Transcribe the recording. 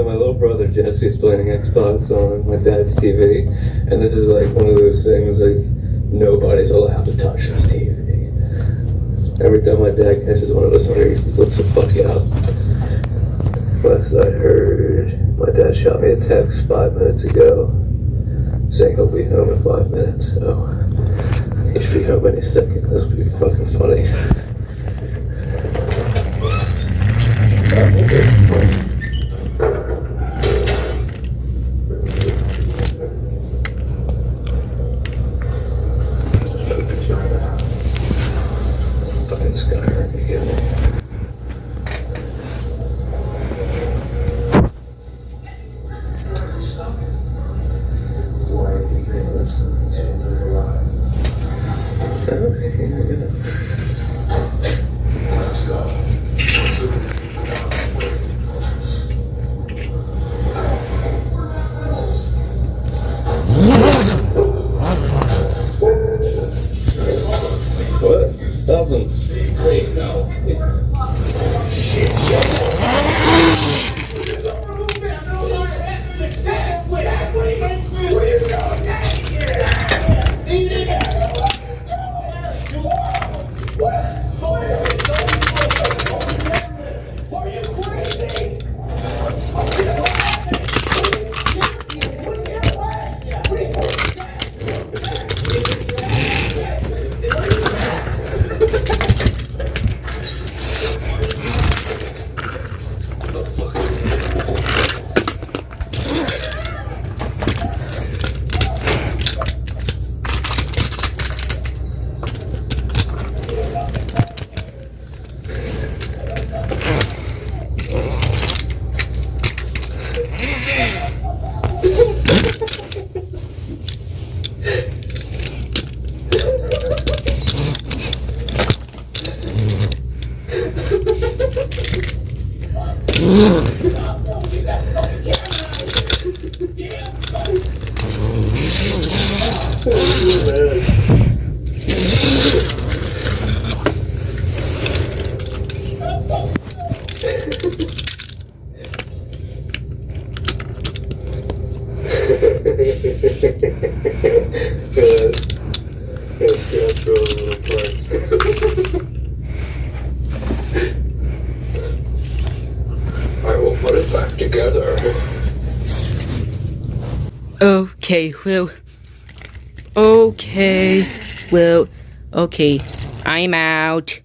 my little brother Jesse's playing Xbox on my dad's TV, and this is like one of those things like nobody's allowed to touch this TV. Every time my dad catches one of us, he flips the fuck out. Last I heard, my dad shot me a text 5 minutes ago saying he'll be home in 5 minutes, so he should be home any second. This will be fucking funny. Fucking Skyrim, you kidding me? Let's go. What? Doesn't. Wait, no. Shit. Alright, we'll put it back together. Okay, well, okay, I'm out.